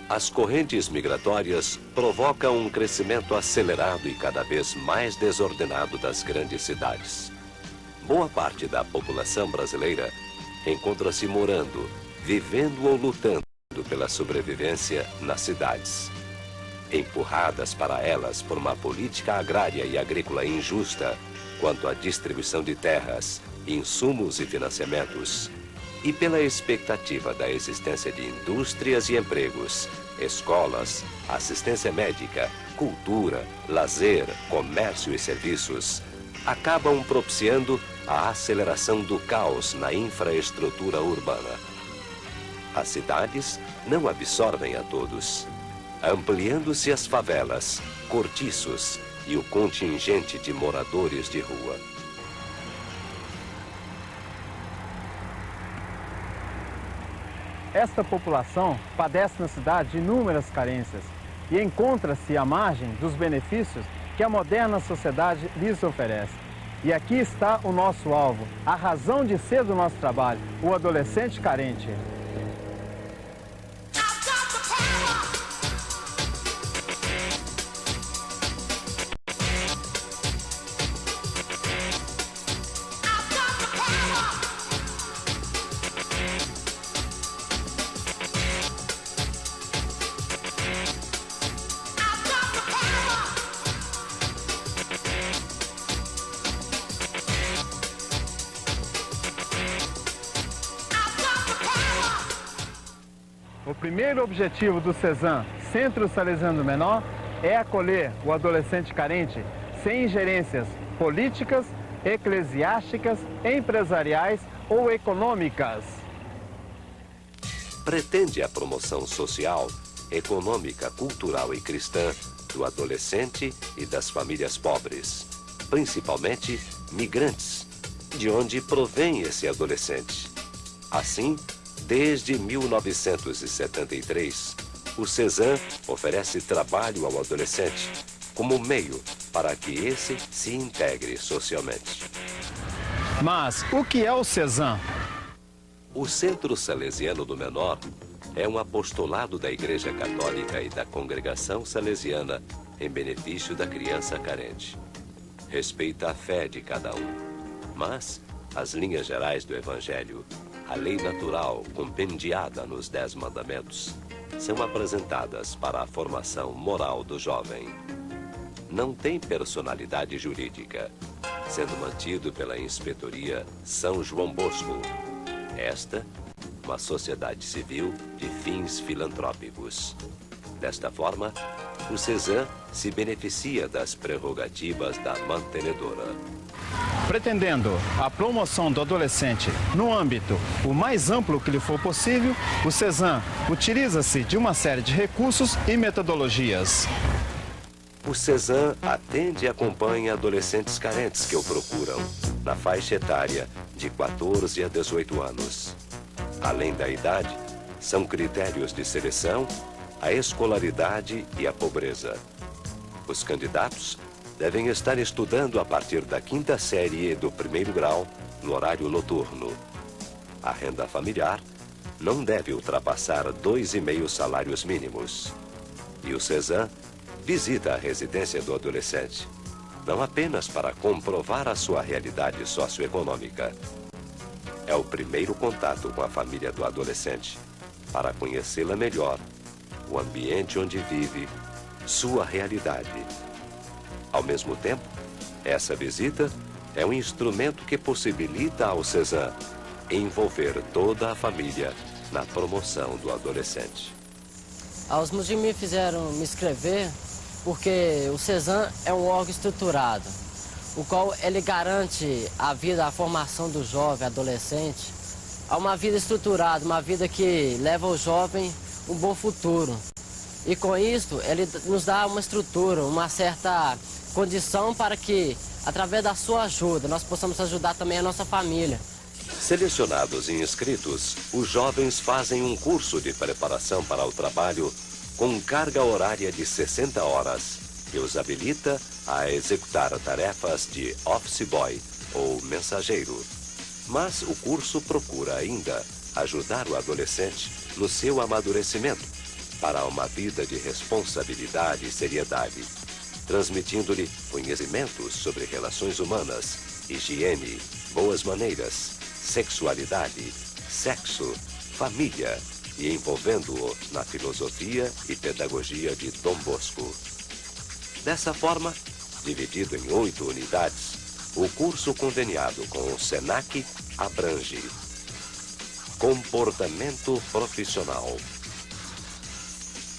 As correntes migratórias provocam um crescimento acelerado e cada vez mais desordenado das grandes cidades. Boa parte da população brasileira encontra-se morando, vivendo ou lutando pela sobrevivência nas cidades. Empurradas para elas por uma política agrária e agrícola injusta quanto à distribuição de terras, insumos e financiamentos, e pela expectativa da existência de indústrias e empregos, escolas, assistência médica, cultura, lazer, comércio e serviços, acabam propiciando a aceleração do caos na infraestrutura urbana. As cidades não absorvem a todos, ampliando-se as favelas, cortiços e o contingente de moradores de rua. Esta população padece na cidade de inúmeras carências e encontra-se à margem dos benefícios que a moderna sociedade lhes oferece. E aqui está o nosso alvo, a razão de ser do nosso trabalho, o adolescente carente. O primeiro objetivo do CESAM, Centro Salesiano do Menor, é acolher o adolescente carente sem ingerências políticas, eclesiásticas, empresariais ou econômicas. Pretende a promoção social, econômica, cultural e cristã do adolescente e das famílias pobres, principalmente migrantes, de onde provém esse adolescente. Assim, desde 1973, o CESAM oferece trabalho ao adolescente como meio para que esse se integre socialmente. Mas o que é o CESAM? O Centro Salesiano do Menor é um apostolado da Igreja Católica e da Congregação Salesiana em benefício da criança carente. Respeita a fé de cada um, mas as linhas gerais do Evangelho, a lei natural compendiada nos 10 mandamentos, são apresentadas para a formação moral do jovem. Não tem personalidade jurídica, sendo mantido pela Inspetoria São João Bosco. Esta, uma sociedade civil de fins filantrópicos. Desta forma, o CESAM se beneficia das prerrogativas da mantenedora. Pretendendo a promoção do adolescente no âmbito o mais amplo que lhe for possível, o CESAM utiliza-se de uma série de recursos e metodologias. O CESAM atende e acompanha adolescentes carentes que o procuram, na faixa etária de 14 a 18 anos. Além da idade, são critérios de seleção a escolaridade e a pobreza. Os candidatos devem estar estudando a partir da 5ª série do 1º grau no horário noturno. A renda familiar não deve ultrapassar 2,5 salários mínimos. E o CESAM visita a residência do adolescente, não apenas para comprovar a sua realidade socioeconômica. É o primeiro contato com a família do adolescente, para conhecê-la melhor, o ambiente onde vive, sua realidade. Ao mesmo tempo, essa visita é um instrumento que possibilita ao CESAM envolver toda a família na promoção do adolescente. Os motivos me fizeram me inscrever porque o CESAM é um órgão estruturado, o qual ele garante a vida, a formação do jovem, adolescente, a uma vida estruturada, uma vida que leva ao jovem um bom futuro. E com isso, ele nos dá uma estrutura, uma certa condição para que, através da sua ajuda, nós possamos ajudar também a nossa família. Selecionados e inscritos, os jovens fazem um curso de preparação para o trabalho com carga horária de 60 horas, que os habilita a executar tarefas de office boy ou mensageiro. Mas o curso procura ainda ajudar o adolescente no seu amadurecimento, para uma vida de responsabilidade e seriedade, transmitindo-lhe conhecimentos sobre relações humanas, higiene, boas maneiras, sexualidade, sexo, família e envolvendo-o na filosofia e pedagogia de Dom Bosco. Dessa forma, dividido em 8 unidades, o curso conveniado com o SENAC abrange comportamento profissional,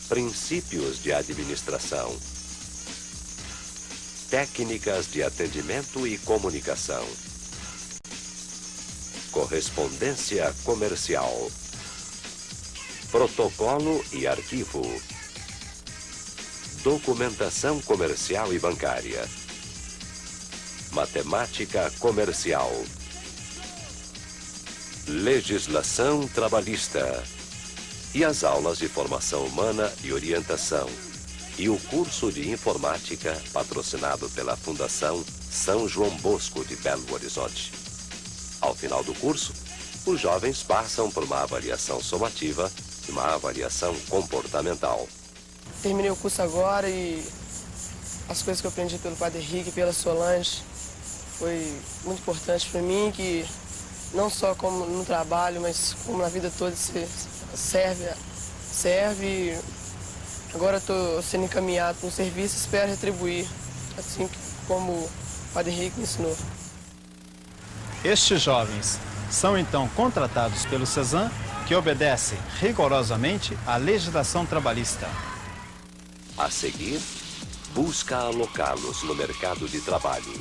princípios de administração, técnicas de atendimento e comunicação, correspondência comercial, protocolo e arquivo, documentação comercial e bancária, matemática comercial, legislação trabalhista e as aulas de formação humana e orientação e o curso de informática patrocinado pela Fundação São João Bosco de Belo Horizonte. Ao final do curso, os jovens passam por uma avaliação somativa e uma avaliação comportamental. Terminei o curso agora e as coisas que eu aprendi pelo Padre Henrique e pela Solange foi muito importante para mim, que não só como no trabalho, mas como na vida toda serve. Agora estou sendo encaminhado para um serviço e espero retribuir, assim como o Padre Henrique me ensinou. Estes jovens são então contratados pelo SESAM, que obedece rigorosamente à legislação trabalhista. A seguir, busca alocá-los no mercado de trabalho,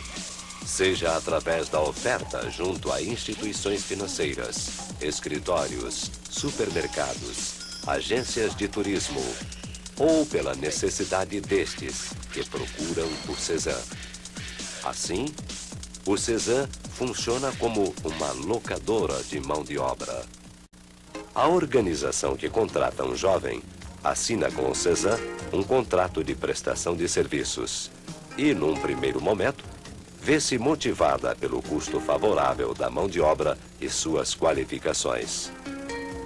seja através da oferta junto a instituições financeiras, escritórios, supermercados, agências de turismo, ou pela necessidade destes que procuram o SESAM. Assim, o SESAM funciona como uma locadora de mão de obra. A organização que contrata um jovem assina com o SESAM um contrato de prestação de serviços e, num primeiro momento, vê-se motivada pelo custo favorável da mão de obra e suas qualificações.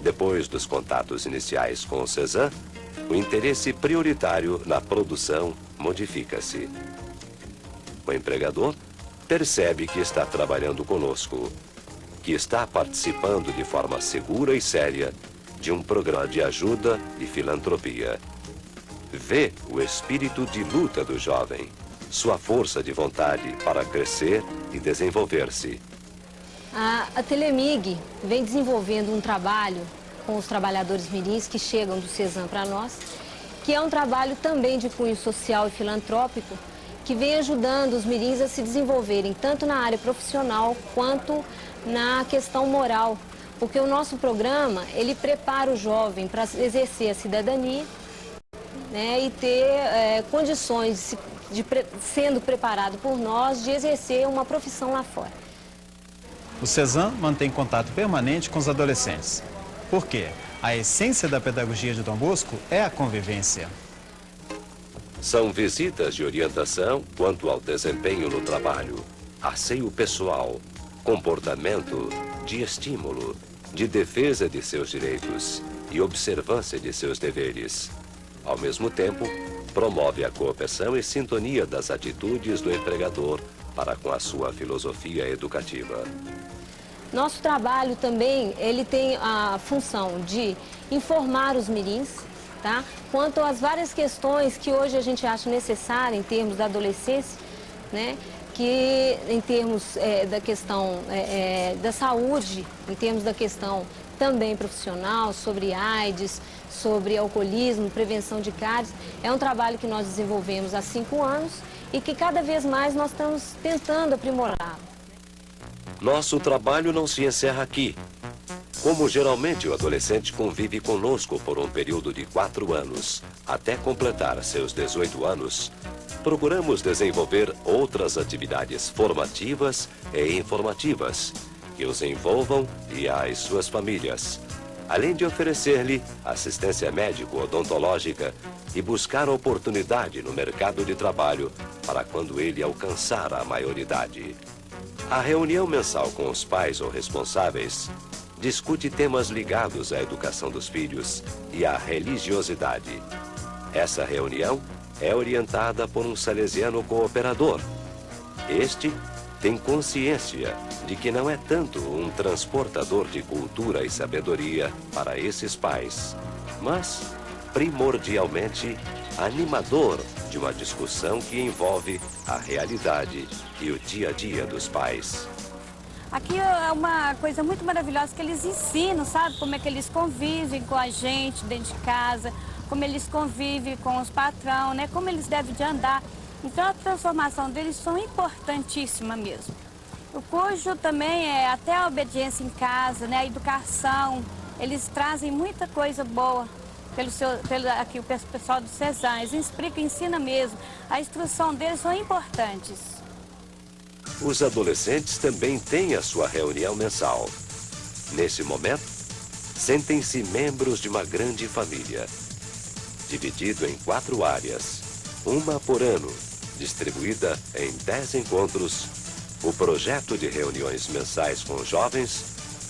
Depois dos contatos iniciais com o SESAM, o interesse prioritário na produção modifica-se. O empregador percebe que está trabalhando conosco, que está participando de forma segura e séria de um programa de ajuda e filantropia. Vê o espírito de luta do jovem, sua força de vontade para crescer e desenvolver-se. A Telemig vem desenvolvendo um trabalho com os trabalhadores mirins que chegam do SESAM para nós, que é um trabalho também de cunho social e filantrópico, que vem ajudando os mirins a se desenvolverem tanto na área profissional quanto na questão moral, porque o nosso programa, ele prepara o jovem para exercer a cidadania, né, e ter condições, sendo preparado por nós, de exercer uma profissão lá fora. O SESAM mantém contato permanente com os adolescentes. Por quê? A essência da pedagogia de Dom Bosco é a convivência. São visitas de orientação quanto ao desempenho no trabalho, asseio pessoal, comportamento, de estímulo, de defesa de seus direitos e observância de seus deveres. Ao mesmo tempo, promove a cooperação e sintonia das atitudes do empregador para com a sua filosofia educativa. Nosso trabalho também, ele tem a função de informar os mirins, tá? Quanto às várias questões que hoje a gente acha necessária em termos da adolescência, né? Que em termos da questão da saúde, em termos da questão também profissional, sobre AIDS, sobre alcoolismo, prevenção de cáries, é um trabalho que nós desenvolvemos há 5 anos e que cada vez mais nós estamos tentando aprimorar. Nosso trabalho não se encerra aqui. Como geralmente o adolescente convive conosco por um período de 4 anos, até completar seus 18 anos, procuramos desenvolver outras atividades formativas e informativas que os envolvam e as suas famílias, além de oferecer-lhe assistência médico-odontológica e buscar oportunidade no mercado de trabalho para quando ele alcançar a maioridade. A reunião mensal com os pais ou responsáveis discute temas ligados à educação dos filhos e à religiosidade. Essa reunião é orientada por um salesiano cooperador. Este tem consciência de que não é tanto um transportador de cultura e sabedoria para esses pais, mas, primordialmente, animador de uma discussão que envolve a realidade e o dia a dia dos pais. Aqui é uma coisa muito maravilhosa que eles ensinam, sabe? Como é que eles convivem com a gente dentro de casa, como eles convivem com os patrões, né? Como eles devem de andar. Então a transformação deles são importantíssima mesmo. O cujo também é até a obediência em casa, né? A educação, eles trazem muita coisa boa aqui o pessoal do Cezan. Eles explicam, ensinam mesmo. A instrução deles são importantes. Os adolescentes também têm a sua reunião mensal. Nesse momento, sentem-se membros de uma grande família, dividido em 4 áreas, uma por ano, distribuída em 10 encontros. O projeto de reuniões mensais com jovens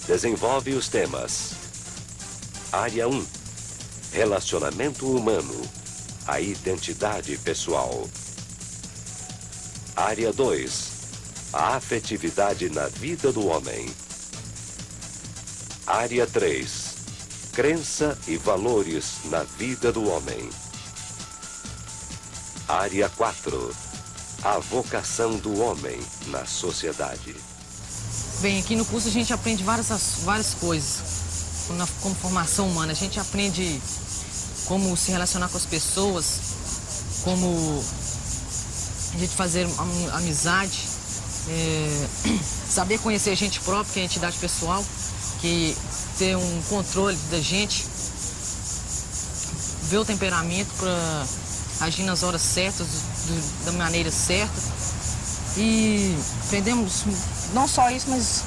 desenvolve os temas: Área 1, relacionamento humano, a identidade pessoal. Área 2, a afetividade na vida do homem. Área 3, crença e valores na vida do homem. Área 4, a vocação do homem na sociedade. Bem, aqui no curso a gente aprende várias coisas, como formação humana. A gente aprende como se relacionar com as pessoas, como a gente fazer amizade, saber conhecer a gente próprio, que é a entidade pessoal, que ter um controle da gente, ver o temperamento para agir nas horas certas, da maneira certa. E aprendemos não só isso, mas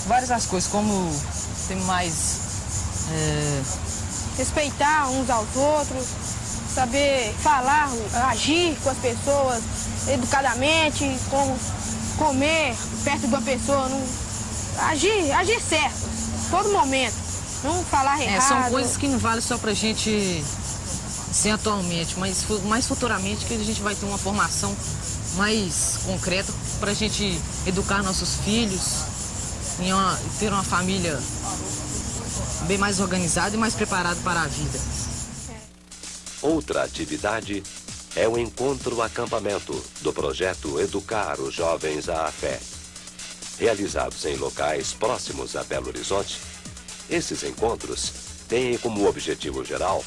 várias coisas, como ter mais... respeitar uns aos outros, saber falar, agir com as pessoas educadamente, como comer perto de uma pessoa, não, agir certo, todo momento, não falar errado. São coisas que não valem só pra gente ser atualmente, mas mais futuramente que a gente vai ter uma formação mais concreta pra gente educar nossos filhos, ter uma família bem mais organizada e mais preparada para a vida. Outra atividade é o encontro-acampamento do projeto Educar os Jovens à Fé. Realizados em locais próximos a Belo Horizonte, esses encontros têm como objetivo geral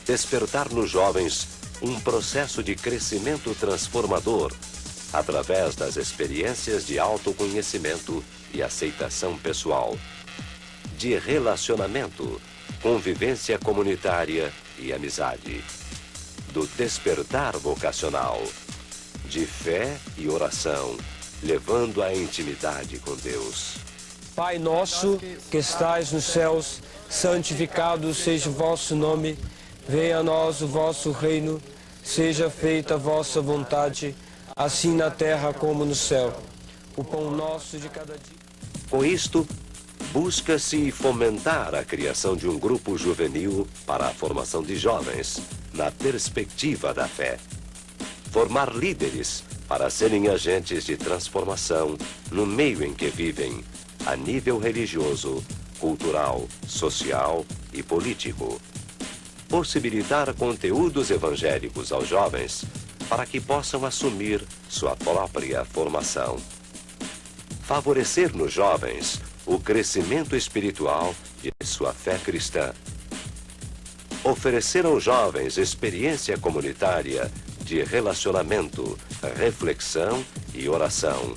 despertar nos jovens um processo de crescimento transformador através das experiências de autoconhecimento e aceitação pessoal, de relacionamento, convivência comunitária e amizade, do despertar vocacional, de fé e oração, levando à intimidade com Deus. Pai nosso, que estais nos céus, santificado seja o vosso nome, venha a nós o vosso reino, seja feita a vossa vontade, assim na terra como no céu. O pão nosso de cada dia. Com isto, busca-se fomentar a criação de um grupo juvenil para a formação de jovens na perspectiva da fé. Formar líderes para serem agentes de transformação no meio em que vivem, a nível religioso, cultural, social e político. Possibilitar conteúdos evangélicos aos jovens para que possam assumir sua própria formação. Favorecer nos jovens o crescimento espiritual e sua fé cristã. Oferecer aos jovens experiência comunitária de relacionamento, reflexão e oração.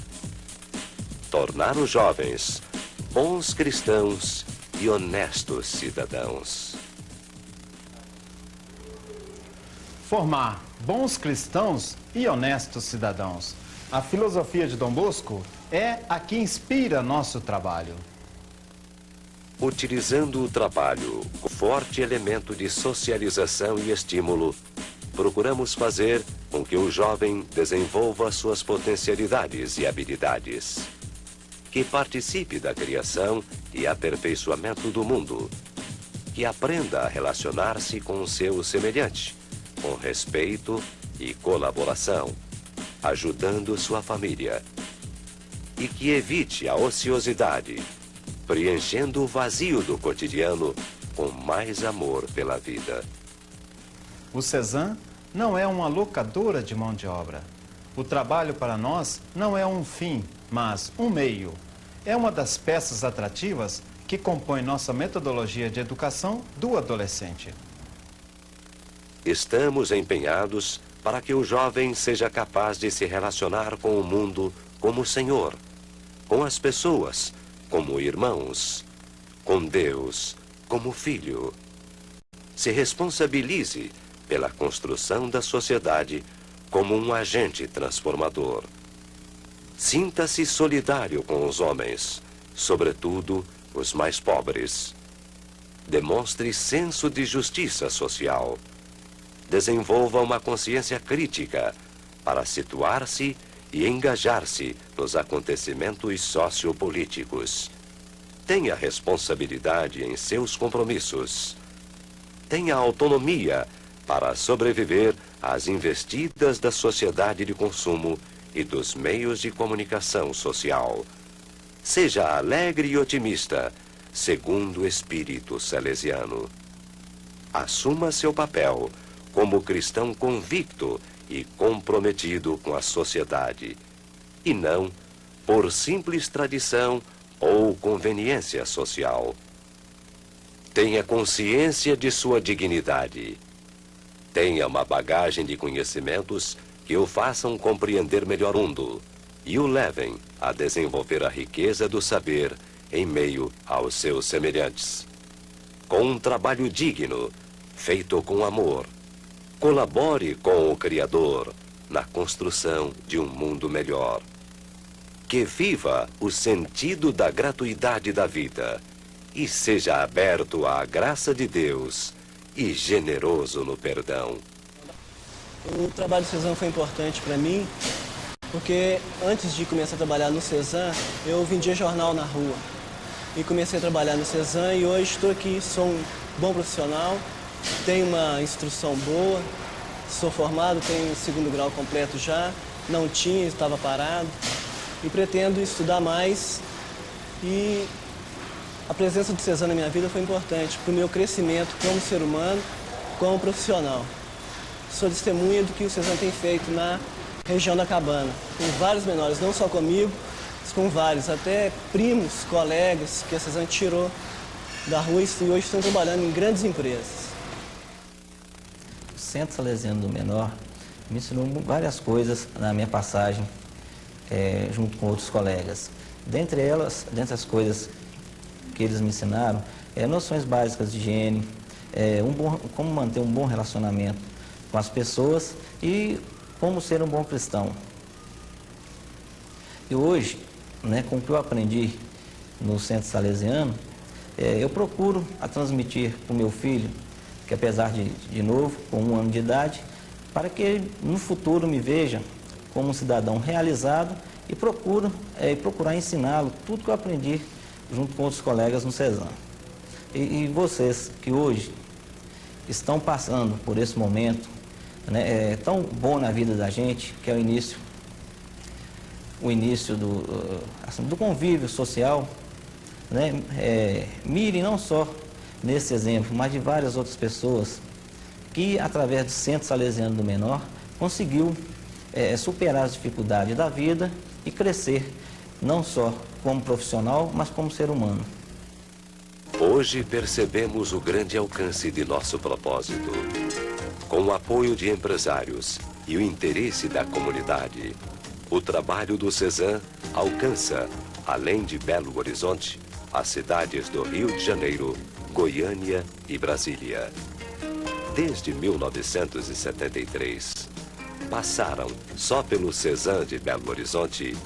Tornar os jovens bons cristãos e honestos cidadãos. Formar bons cristãos e honestos cidadãos. A filosofia de Dom Bosco é a que inspira nosso trabalho. Utilizando o trabalho como forte elemento de socialização e estímulo, procuramos fazer com que o jovem desenvolva suas potencialidades e habilidades, que participe da criação e aperfeiçoamento do mundo, que aprenda a relacionar-se com o seu semelhante, com respeito e colaboração, ajudando sua família, e que evite a ociosidade, preenchendo o vazio do cotidiano com mais amor pela vida. O Cezam não é uma locadora de mão de obra. O trabalho para nós não é um fim, mas um meio. É uma das peças atrativas que compõe nossa metodologia de educação do adolescente. Estamos empenhados para que o jovem seja capaz de se relacionar com o mundo como Senhor, com as pessoas como irmãos, com Deus como filho. Se responsabilize pela construção da sociedade como um agente transformador. Sinta-se solidário com os homens, sobretudo os mais pobres. Demonstre senso de justiça social. Desenvolva uma consciência crítica para situar-se e engajar-se nos acontecimentos sociopolíticos. Tenha responsabilidade em seus compromissos. Tenha autonomia para sobreviver às investidas da sociedade de consumo e dos meios de comunicação social. Seja alegre e otimista, segundo o espírito salesiano. Assuma seu papel como cristão convicto e comprometido com a sociedade, e não por simples tradição ou conveniência social. Tenha consciência de sua dignidade. Tenha uma bagagem de conhecimentos que o façam compreender melhor o mundo e o levem a desenvolver a riqueza do saber em meio aos seus semelhantes. Com um trabalho digno, feito com amor, colabore com o Criador na construção de um mundo melhor. Que viva o sentido da gratuidade da vida e seja aberto à graça de Deus e generoso no perdão. O trabalho do Cezam foi importante para mim, porque antes de começar a trabalhar no Cezam, eu vendia jornal na rua. E comecei a trabalhar no Cezam e hoje estou aqui, sou um bom profissional, tenho uma instrução boa, sou formado, tenho o 2º grau completo já, não tinha, estava parado. E pretendo estudar mais e a presença do Cezam na minha vida foi importante para o meu crescimento como ser humano, como profissional. Sou testemunha do que o Cezam tem feito na região da Cabana, com vários menores, não só comigo, mas com vários, até primos, colegas que a Cezam tirou da rua e hoje estão trabalhando em grandes empresas. O Centro Salesiano do Menor me ensinou várias coisas na minha passagem junto com outros colegas. Dentre as coisas que eles me ensinaram, noções básicas de higiene, como manter um bom relacionamento com as pessoas e como ser um bom cristão. E hoje, com o que eu aprendi no Centro Salesiano, eu procuro transmitir para o meu filho, que apesar de novo, com 1 ano de idade, para que ele no futuro me veja como um cidadão realizado e procurar ensiná-lo tudo que eu aprendi junto com outros colegas no Cezam. E vocês que hoje estão passando por esse momento tão bom na vida da gente, que é o início do convívio social, mirem não só nesse exemplo, mas de várias outras pessoas que, através do Centro Salesiano do Menor, conseguiu superar as dificuldades da vida e crescer, não só como profissional, mas como ser humano. Hoje percebemos o grande alcance de nosso propósito. Com o apoio de empresários e o interesse da comunidade, o trabalho do Cezam alcança, além de Belo Horizonte, as cidades do Rio de Janeiro, Goiânia e Brasília. Desde 1973, passaram, só pelo Cezam de Belo Horizonte,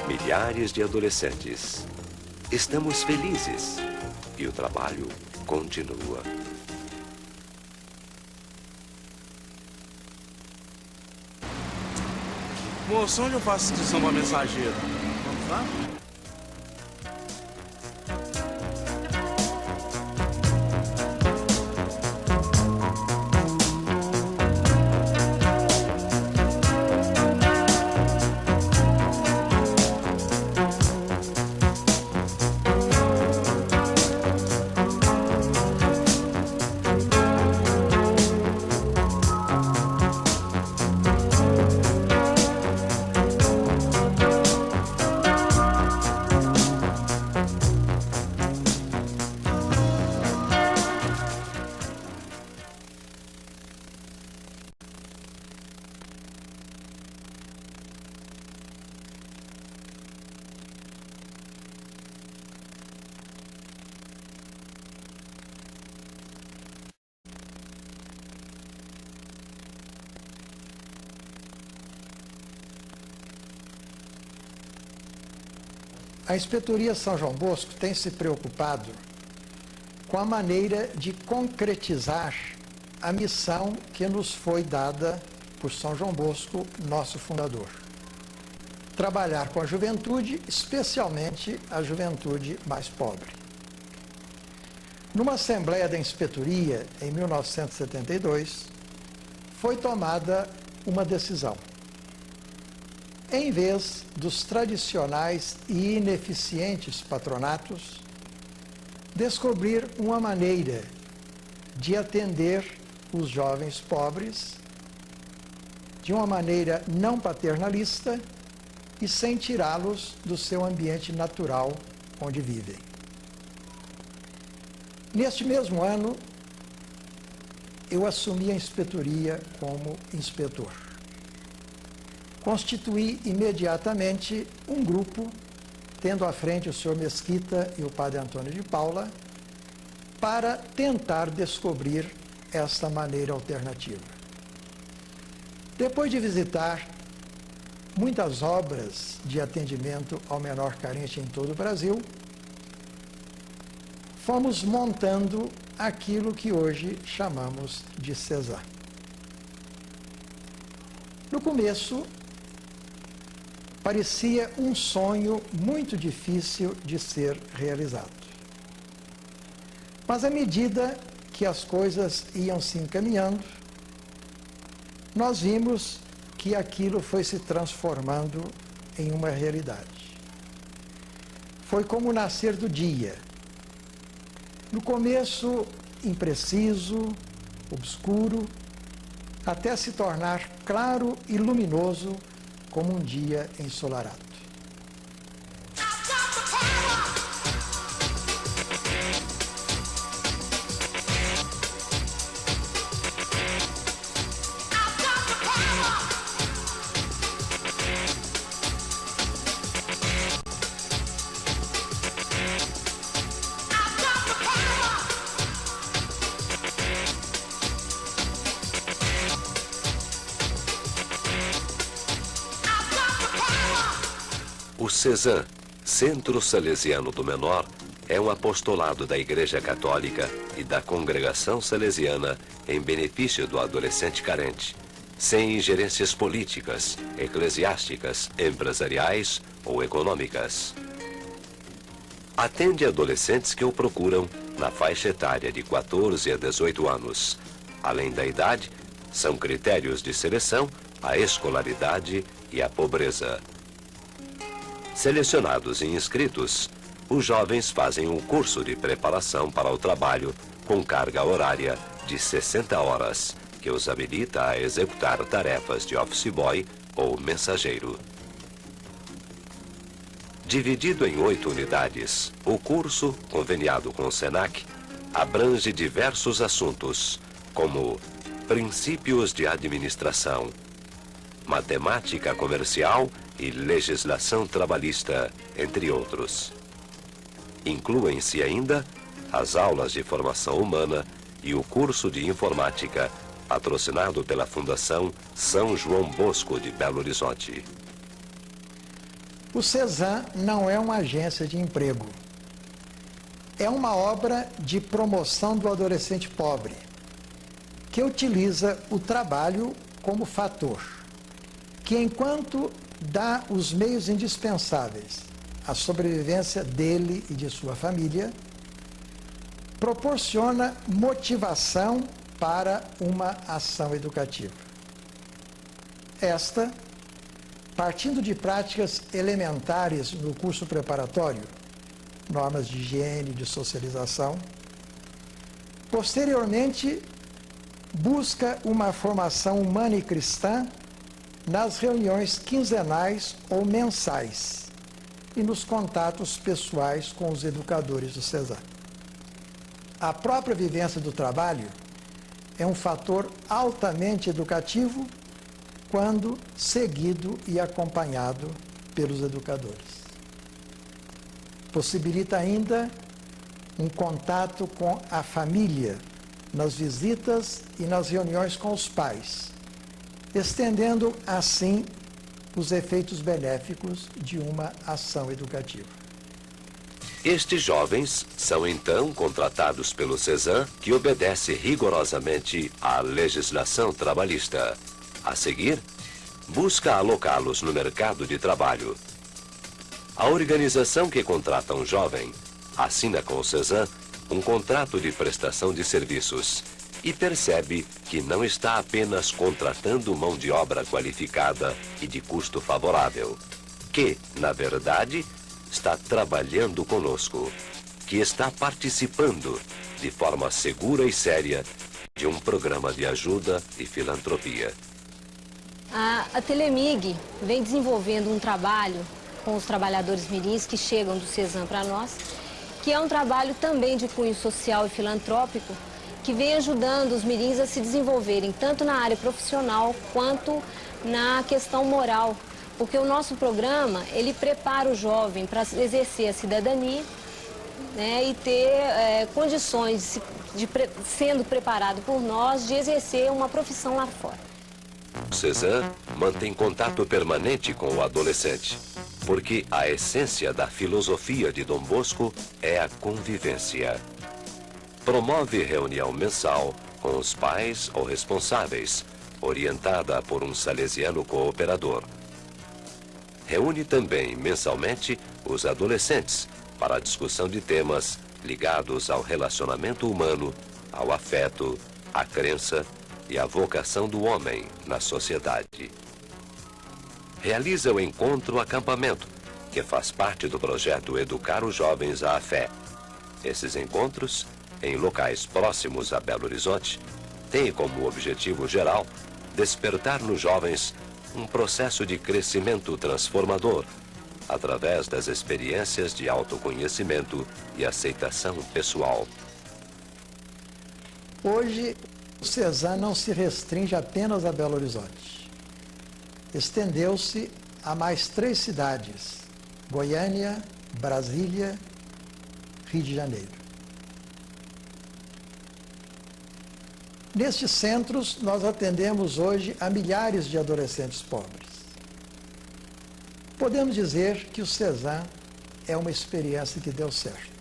milhares de adolescentes. Estamos felizes e o trabalho continua. Moço, onde eu faço inscrição para mensageiro? Vamos lá? A Inspetoria São João Bosco tem se preocupado com a maneira de concretizar a missão que nos foi dada por São João Bosco, nosso fundador. Trabalhar com a juventude, especialmente a juventude mais pobre. Numa assembleia da inspetoria, em 1972, foi tomada uma decisão. Em vez dos tradicionais e ineficientes patronatos, descobrir uma maneira de atender os jovens pobres de uma maneira não paternalista e sem tirá-los do seu ambiente natural onde vivem. Neste mesmo ano, eu assumi a inspetoria como inspetor. Constituí imediatamente um grupo, tendo à frente o senhor Mesquita e o padre Antônio de Paula, para tentar descobrir esta maneira alternativa. Depois de visitar muitas obras de atendimento ao menor carente em todo o Brasil, fomos montando aquilo que hoje chamamos de CESAM. No começo, parecia um sonho muito difícil de ser realizado. Mas à medida que as coisas iam se encaminhando, nós vimos que aquilo foi se transformando em uma realidade. Foi como o nascer do dia. No começo, impreciso, obscuro, até se tornar claro e luminoso como um dia ensolarado. O CESAM, Centro Salesiano do Menor, é um apostolado da Igreja Católica e da Congregação Salesiana em benefício do adolescente carente, sem ingerências políticas, eclesiásticas, empresariais ou econômicas. Atende adolescentes que o procuram na faixa etária de 14 a 18 anos. Além da idade, são critérios de seleção a escolaridade e a pobreza. Selecionados e inscritos, os jovens fazem um curso de preparação para o trabalho com carga horária de 60 horas, que os habilita a executar tarefas de office boy ou mensageiro. Dividido em 8 unidades, o curso, conveniado com o SENAC, abrange diversos assuntos, como princípios de administração, matemática comercial e legislação trabalhista, entre outros. Incluem-se ainda as aulas de formação humana e o curso de informática, patrocinado pela Fundação São João Bosco de Belo Horizonte. O CESAM não é uma agência de emprego. É uma obra de promoção do adolescente pobre, que utiliza o trabalho como fator, que enquanto dá os meios indispensáveis à sobrevivência dele e de sua família, proporciona motivação para uma ação educativa. Esta, partindo de práticas elementares no curso preparatório, normas de higiene, de socialização, posteriormente busca uma formação humana e cristã nas reuniões quinzenais ou mensais e nos contatos pessoais com os educadores do CESAM. A própria vivência do trabalho é um fator altamente educativo quando seguido e acompanhado pelos educadores. Possibilita ainda um contato com a família nas visitas e nas reuniões com os pais, estendendo assim os efeitos benéficos de uma ação educativa. Estes jovens são então contratados pelo Cezam, que obedece rigorosamente à legislação trabalhista. A seguir, busca alocá-los no mercado de trabalho. A organização que contrata um jovem assina com o Cezam um contrato de prestação de serviços e percebe que não está apenas contratando mão de obra qualificada e de custo favorável, que, na verdade, está trabalhando conosco, que está participando de forma segura e séria de um programa de ajuda e filantropia. A Telemig vem desenvolvendo um trabalho com os trabalhadores mirins que chegam do Cezam para nós, que é um trabalho também de cunho social e filantrópico, que vem ajudando os mirins a se desenvolverem tanto na área profissional quanto na questão moral, porque o nosso programa, ele prepara o jovem para exercer a cidadania, né, e ter condições, sendo preparado por nós, de exercer uma profissão lá fora. O Cezam mantém contato permanente com o adolescente, porque a essência da filosofia de Dom Bosco é a convivência. Promove reunião mensal com os pais ou responsáveis, orientada por um salesiano cooperador. Reúne também mensalmente os adolescentes para a discussão de temas ligados ao relacionamento humano, ao afeto, à crença e à vocação do homem na sociedade. Realiza o encontro acampamento, que faz parte do projeto Educar os Jovens à Fé. Esses encontros, em locais próximos a Belo Horizonte, têm como objetivo geral despertar nos jovens um processo de crescimento transformador, através das experiências de autoconhecimento e aceitação pessoal. Hoje, o Cezam não se restringe apenas a Belo Horizonte. Estendeu-se a mais 3 cidades: Goiânia, Brasília, Rio de Janeiro. Nestes centros, nós atendemos hoje a milhares de adolescentes pobres. Podemos dizer que o Cezam é uma experiência que deu certo.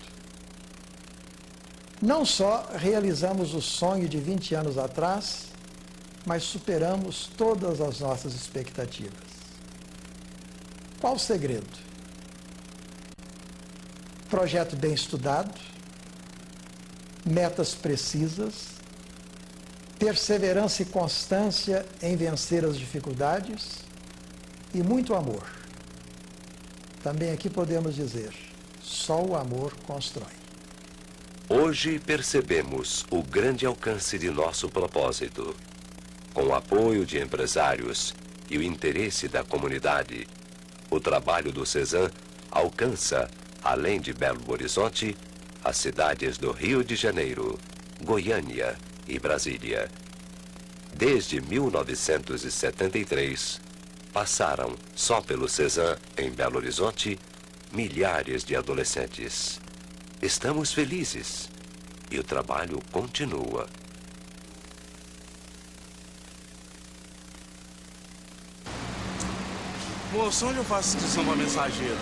Não só realizamos o sonho de 20 anos atrás, mas superamos todas as nossas expectativas. Qual o segredo? Projeto bem estudado, metas precisas, perseverança e constância em vencer as dificuldades e muito amor. Também aqui podemos dizer, só o amor constrói. Hoje percebemos o grande alcance de nosso propósito. Com o apoio de empresários e o interesse da comunidade, o trabalho do Cezam alcança, além de Belo Horizonte, as cidades do Rio de Janeiro, Goiânia e Brasília. Desde 1973, passaram, só pelo Cezam, em Belo Horizonte, milhares de adolescentes. Estamos felizes e o trabalho continua. Moço, onde eu faço inscrição para mensageiro?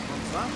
Vamos lá?